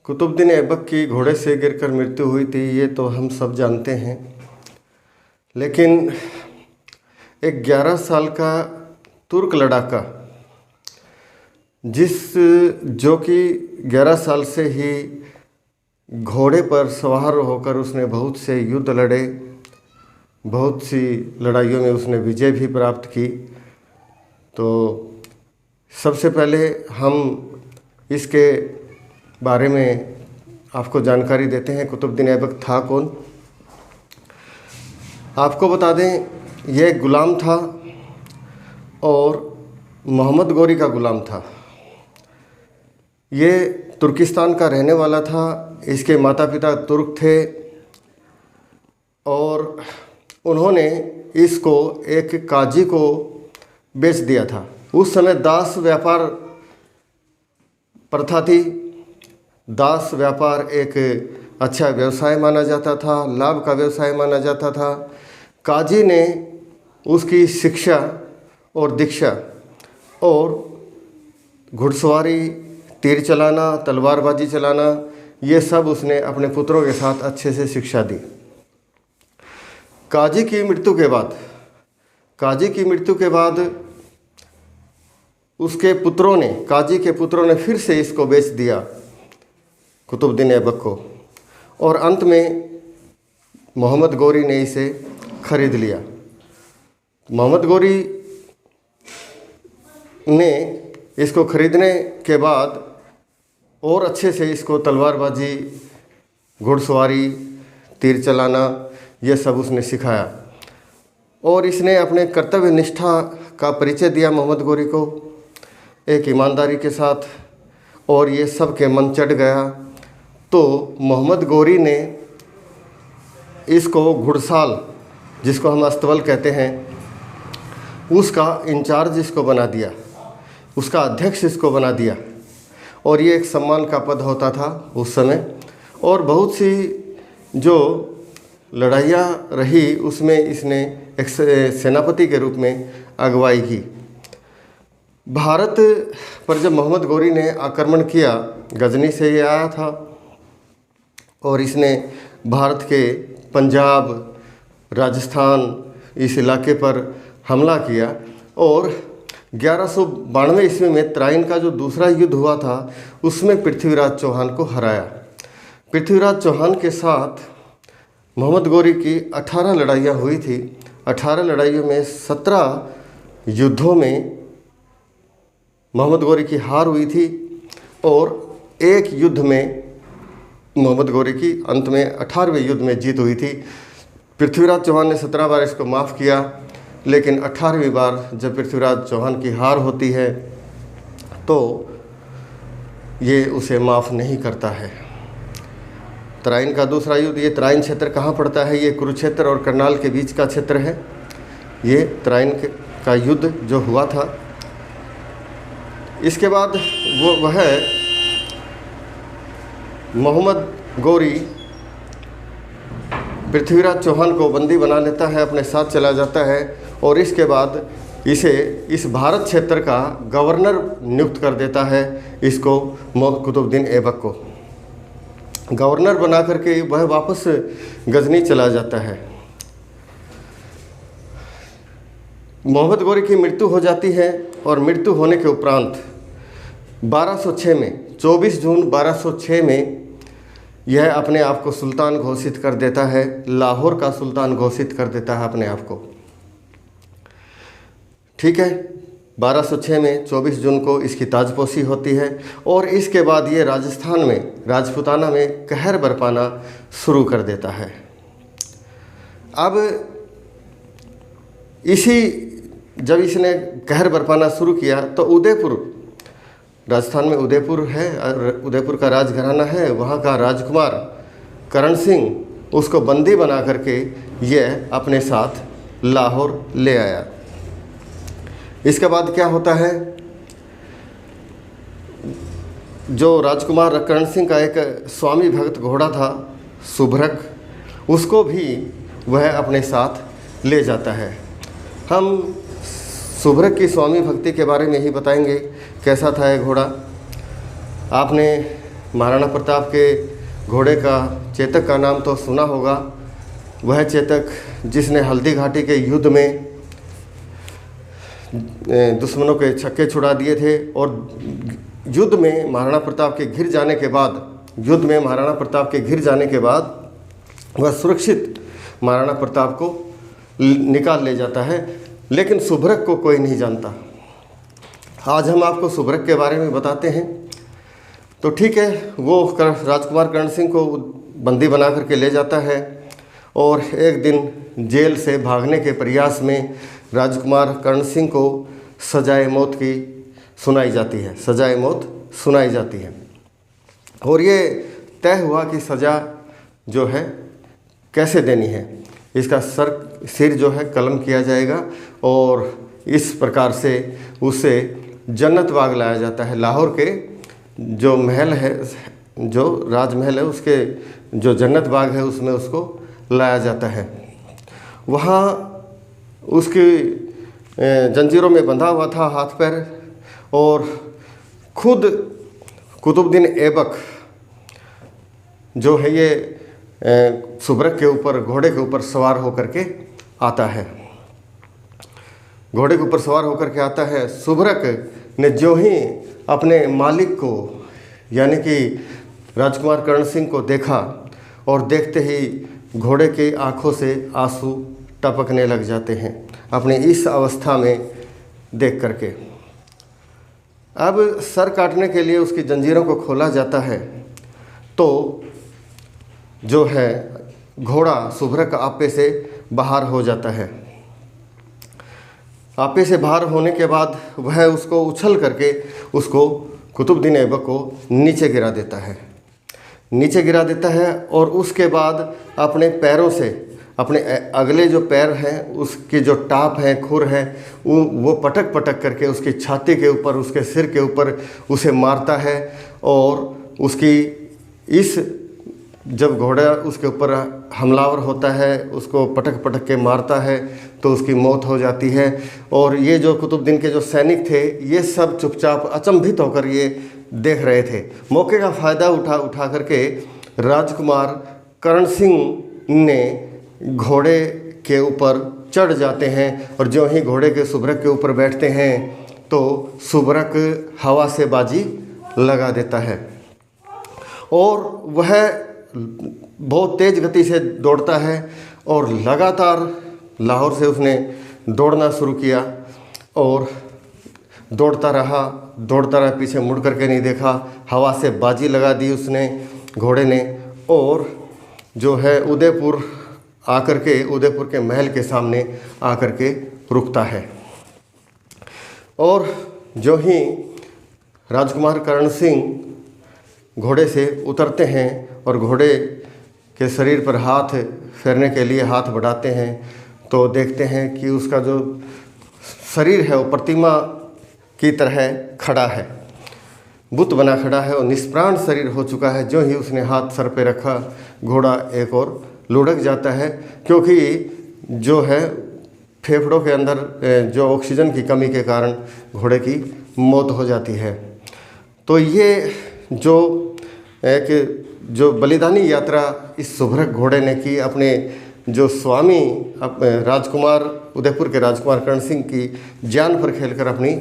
कुतुबुद्दीन ऐबक की घोड़े से गिरकर मृत्यु हुई थी, ये तो हम सब जानते हैं। लेकिन एक 11 साल का तुर्क लड़ाका जो कि 11 साल से ही घोड़े पर सवार होकर उसने बहुत से युद्ध लड़े, बहुत सी लड़ाइयों में उसने विजय भी प्राप्त की। तो सबसे पहले हम इसके बारे में आपको जानकारी देते हैं। कुतुबुद्दीन ऐबक था कौन? आपको बता दें, यह एक गुलाम था और मोहम्मद गोरी का गुलाम था। ये तुर्किस्तान का रहने वाला था। इसके माता पिता तुर्क थे और उन्होंने इसको एक काजी को बेच दिया था। उस समय दास व्यापार प्रथा थी। दास व्यापार एक अच्छा व्यवसाय माना जाता था, लाभ का व्यवसाय माना जाता था। काजी ने उसकी शिक्षा और दीक्षा और घुड़सवारी, तीर चलाना, तलवारबाजी चलाना, ये सब उसने अपने पुत्रों के साथ अच्छे से शिक्षा दी। काजी की मृत्यु के बाद काजी के पुत्रों ने फिर से इसको बेच दिया कुतुबुद्दीन ऐबक को, और अंत में मोहम्मद गोरी ने इसे खरीद लिया। मोहम्मद गोरी ने इसको खरीदने के बाद और अच्छे से इसको तलवारबाजी, घुड़सवारी, तीर चलाना, ये सब उसने सिखाया और इसने अपने कर्तव्य निष्ठा का परिचय दिया मोहम्मद गोरी को एक ईमानदारी के साथ, और ये सब के मन चढ़ गया। तो मोहम्मद गोरी ने इसको घुड़साल, जिसको हम अस्तबल कहते हैं, उसका इंचार्ज इसको बना दिया, उसका अध्यक्ष इसको बना दिया। और ये एक सम्मान का पद होता था उस समय। और बहुत सी जो लड़ाइयाँ रही उसमें इसने एक सेनापति के रूप में अगुवाई की। भारत पर जब मोहम्मद गोरी ने आक्रमण किया, गजनी से ये आया था और इसने भारत के पंजाब, राजस्थान, इस इलाके पर हमला किया और 1192 ईस्वी में तराइन का जो दूसरा युद्ध हुआ था उसमें पृथ्वीराज चौहान को हराया। पृथ्वीराज चौहान के साथ मोहम्मद गोरी की 18 लड़ाइयाँ हुई थी। 18 लड़ाइयों में 17 युद्धों में मोहम्मद गोरी की हार हुई थी और एक युद्ध में मोहम्मद गोरी की अंत में 18वें युद्ध में जीत हुई थी। पृथ्वीराज चौहान ने 17 बार इसको माफ़ किया, लेकिन 18वीं बार जब पृथ्वीराज चौहान की हार होती है तो ये उसे माफ़ नहीं करता है। तराइन का दूसरा युद्ध, ये तराइन क्षेत्र कहाँ पड़ता है? ये कुरुक्षेत्र और करनाल के बीच का क्षेत्र है। ये तराइन का युद्ध जो हुआ था, इसके बाद वह मोहम्मद गोरी पृथ्वीराज चौहान को बंदी बना लेता है, अपने साथ चला जाता है और इसके बाद इसे इस भारत क्षेत्र का गवर्नर नियुक्त कर देता है। इसको कुतुबुद्दीन ऐबक को गवर्नर बना करके वह वापस गजनी चला जाता है। मोहम्मद गोरी की मृत्यु हो जाती है और मृत्यु होने के उपरांत 1206 में 24 जून 1206 में यह अपने आप को सुल्तान घोषित कर देता है, लाहौर का सुल्तान घोषित कर देता है अपने आप को। ठीक है, 1206 में 24 जून को इसकी ताजपोशी होती है और इसके बाद ये राजस्थान में, राजपूताना में कहर बरपाना शुरू कर देता है। अब जब इसने कहर बरपाना शुरू किया तो उदयपुर, राजस्थान में उदयपुर है और उदयपुर का राजघराना है, वहाँ का राजकुमार करण सिंह उसको बंदी बना करके यह अपने साथ लाहौर ले आया। इसके बाद क्या होता है, जो राजकुमार करण सिंह का एक स्वामी भक्त घोड़ा था सुभ्रक, उसको भी वह अपने साथ ले जाता है। हम सुभ्रक की स्वामी भक्ति के बारे में ही बताएंगे, कैसा था यह घोड़ा। आपने महाराणा प्रताप के घोड़े का चेतक का नाम तो सुना होगा। वह चेतक जिसने हल्दी घाटी के युद्ध में दुश्मनों के छक्के छुड़ा दिए थे और युद्ध में महाराणा प्रताप के घिर जाने के बाद वह सुरक्षित महाराणा प्रताप को निकाल ले जाता है, लेकिन सुभ्रक को कोई नहीं जानता। आज हम आपको सुभ्रक के बारे में बताते हैं। तो ठीक है, वो राजकुमार कर्ण सिंह को बंदी बना करके ले जाता है और एक दिन जेल से भागने के प्रयास में राजकुमार कर्ण सिंह को सजाए मौत सुनाई जाती है और ये तय हुआ कि सज़ा जो है कैसे देनी है। इसका सिर जो है कलम किया जाएगा और इस प्रकार से उसे जन्नत बाग लाया जाता है। लाहौर के जो महल है, जो राजमहल है, उसके जो जन्नत बाग है उसमें उसको लाया जाता है। वहाँ उसकी जंजीरों में बंधा हुआ था हाथ पैर, और खुद कुतुबुद्दीन ऐबक जो है ये सुभ्रक के ऊपर घोड़े के ऊपर सवार होकर के आता है। सुभ्रक ने जो ही अपने मालिक को यानी कि राजकुमार कर्ण सिंह को देखा और देखते ही घोड़े की आंखों से आंसू टपकने लग जाते हैं अपनी इस अवस्था में देख करके। अब सर काटने के लिए उसकी जंजीरों को खोला जाता है तो जो है घोड़ा सुभ्रक आपे से बाहर हो जाता है। आपे से बाहर होने के बाद वह उसको उछल करके उसको कुतुबुद्दीन ऐबक को नीचे गिरा देता है और उसके बाद अपने पैरों से, अपने अगले जो पैर हैं उसकी जो टाप है, खुर है, वो पटक पटक करके उसकी छाती के ऊपर, उसके सिर के ऊपर उसे मारता है और उसकी जब घोड़ा उसके ऊपर हमलावर होता है, उसको पटक पटक के मारता है तो उसकी मौत हो जाती है। और ये जो कुतुबुद्दीन के जो सैनिक थे ये सब चुपचाप अचंभित होकर ये देख रहे थे। मौके का फ़ायदा उठा करके राजकुमार कर्ण सिंह ने घोड़े के ऊपर चढ़ जाते हैं और जो ही घोड़े के सुभ्रक के ऊपर बैठते हैं तो सुभ्रक हवा से बाजी लगा देता है और वह बहुत तेज़ गति से दौड़ता है और लगातार लाहौर से उसने दौड़ना शुरू किया और दौड़ता रहा, पीछे मुड़ करके नहीं देखा। हवा से बाजी लगा दी उसने, घोड़े ने, और जो है उदयपुर के महल के सामने आकर के रुकता है। और जो ही राजकुमार कर्ण सिंह घोड़े से उतरते हैं और घोड़े के शरीर पर हाथ फेरने के लिए हाथ बढ़ाते हैं तो देखते हैं कि उसका जो शरीर है वो प्रतिमा की तरह खड़ा है, बुत बना खड़ा है और निष्प्राण शरीर हो चुका है। जो ही उसने हाथ सर पे रखा घोड़ा एक और लुढ़क जाता है, क्योंकि जो है फेफड़ों के अंदर जो ऑक्सीजन की कमी के कारण घोड़े की मौत हो जाती है। तो ये जो बलिदानी यात्रा इस सुभ्रक घोड़े ने की, अपने जो स्वामी उदयपुर के राजकुमार कर्ण सिंह की जान पर खेलकर अपनी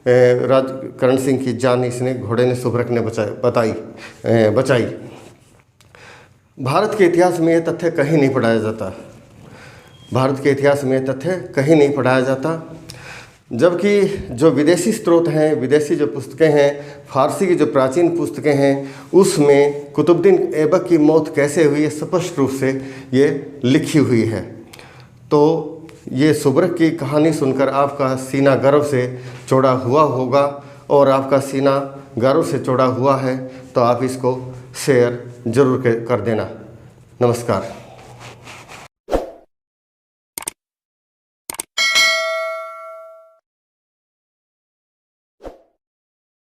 कर्ण सिंह की जान इसने घोड़े ने, सुभ्रक ने बचाई। भारत के इतिहास में ये तथ्य कहीं नहीं पढ़ाया जाता, जबकि जो विदेशी स्रोत हैं, विदेशी जो पुस्तकें हैं, फारसी की जो प्राचीन पुस्तकें हैं, उसमें कुतुबुद्दीन ऐबक की मौत कैसे हुई है स्पष्ट रूप से ये लिखी हुई है। तो ये सुभ्रक की कहानी सुनकर आपका सीना गर्व से चौड़ा हुआ होगा, और आपका सीना गर्व से चौड़ा हुआ है तो आप इसको शेयर ज़रूर कर देना। नमस्कार।